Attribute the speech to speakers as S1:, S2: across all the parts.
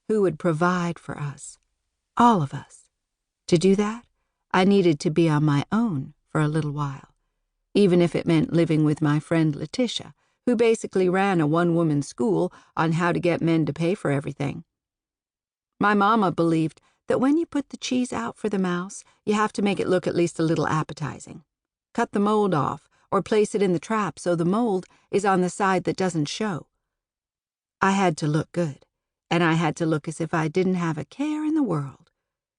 S1: who would provide for us, all of us. To do that, I needed to be on my own for a little while, even if it meant living with my friend Letitia, who basically ran a one-woman school on how to get men to pay for everything. My mama believed that when you put the cheese out for the mouse, you have to make it look at least a little appetizing. Cut the mold off, or place it in the trap so the mold is on the side that doesn't show. I had to look good, and I had to look as if I didn't have a care in the world,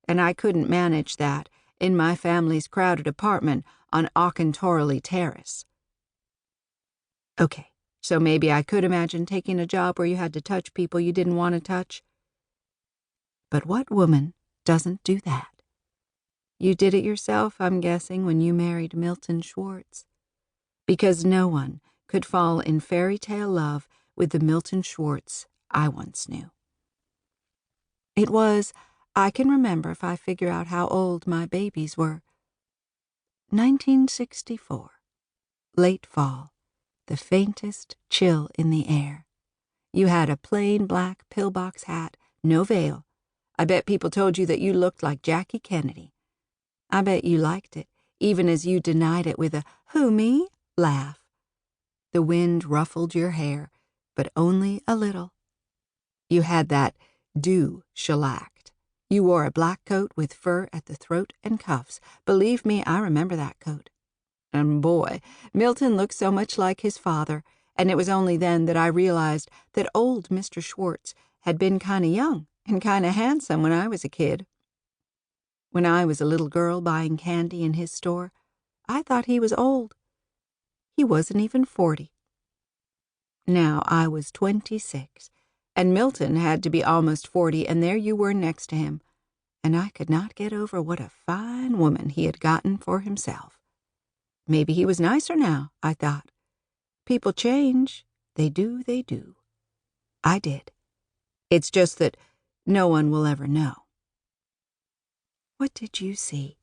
S1: and I couldn't manage that in my family's crowded apartment on Auchentorley Terrace. Okay, so maybe I could imagine taking a job where you had to touch people you didn't want to touch. But what woman doesn't do that? You did it yourself, I'm guessing, when you married Milton Schwartz. Because no one could fall in fairy tale love with the Milton Schwartz I once knew. It was, I can remember if I figure out how old my babies were, 1964, late fall, the faintest chill in the air. You had a plain black pillbox hat, no veil. I bet people told you that you looked like Jackie Kennedy. I bet you liked it, even as you denied it with a "Who, me?" laugh. The wind ruffled your hair, but only a little. You had that dew shellacked. You wore a black coat with fur at the throat and cuffs. Believe me, I remember that coat. And boy, Milton looked so much like his father, and it was only then that I realized that old Mr. Schwartz had been kind of young and kind of handsome when I was a kid. When I was a little girl buying candy in his store, I thought he was old. He wasn't even 40. Now I was 26, and Milton had to be almost 40, and there you were next to him, and I could not get over what a fine woman he had gotten for himself. Maybe he was nicer now, I thought. People change. They do, they do. I did. It's just that no one will ever know. What did you see?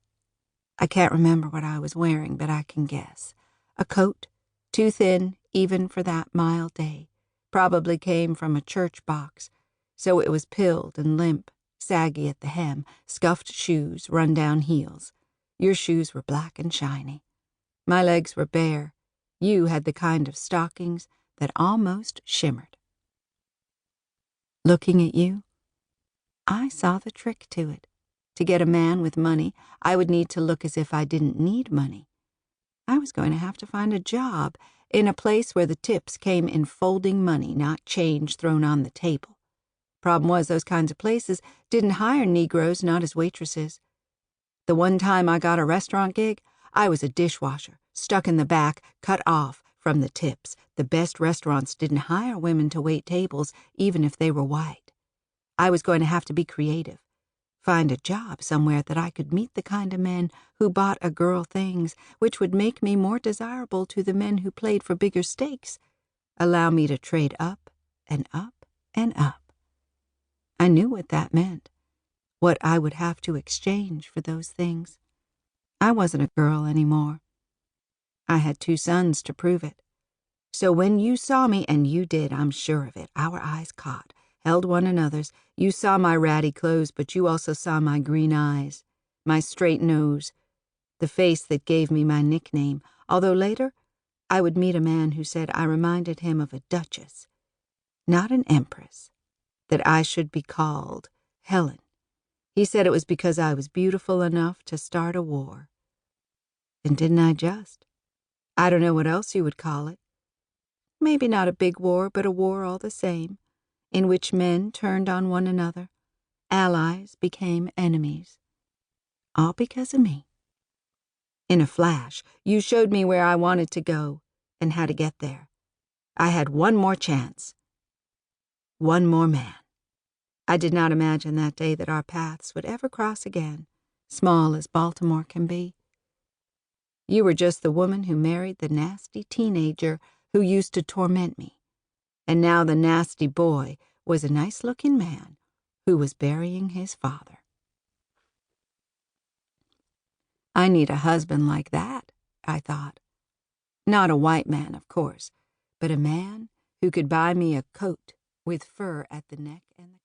S1: I can't remember what I was wearing, but I can guess. A coat, too thin even for that mild day, probably came from a church box, so it was pilled and limp, saggy at the hem, scuffed shoes, run-down heels. Your shoes were black and shiny. My legs were bare. You had the kind of stockings that almost shimmered. Looking at you, I saw the trick to it. To get a man with money, I would need to look as if I didn't need money. I was going to have to find a job in a place where the tips came in folding money, not change thrown on the table. Problem was, those kinds of places didn't hire Negroes, not as waitresses. The one time I got a restaurant gig, I was a dishwasher, stuck in the back, cut off from the tips. The best restaurants didn't hire women to wait tables, even if they were white. I was going to have to be creative. Find a job somewhere that I could meet the kind of men who bought a girl things, which would make me more desirable to the men who played for bigger stakes, allow me to trade up and up and up. I knew what that meant, what I would have to exchange for those things. I wasn't a girl anymore. I had 2 sons to prove it. So when you saw me, and you did, I'm sure of it, our eyes caught, held one another's. You saw my ratty clothes, but you also saw my green eyes, my straight nose, the face that gave me my nickname, although later I would meet a man who said I reminded him of a duchess, not an empress, that I should be called Helen. He said it was because I was beautiful enough to start a war. And didn't I just? I don't know what else you would call it. Maybe not a big war, but a war all the same, in which men turned on one another, allies became enemies. All because of me. In a flash, you showed me where I wanted to go and how to get there. I had one more chance. One more man. I did not imagine that day that our paths would ever cross again, small as Baltimore can be. You were just the woman who married the nasty teenager who used to torment me, and now the nasty boy was a nice-looking man who was burying his father. I need a husband like that, I thought. Not a white man, of course, but a man who could buy me a coat with fur at the neck and the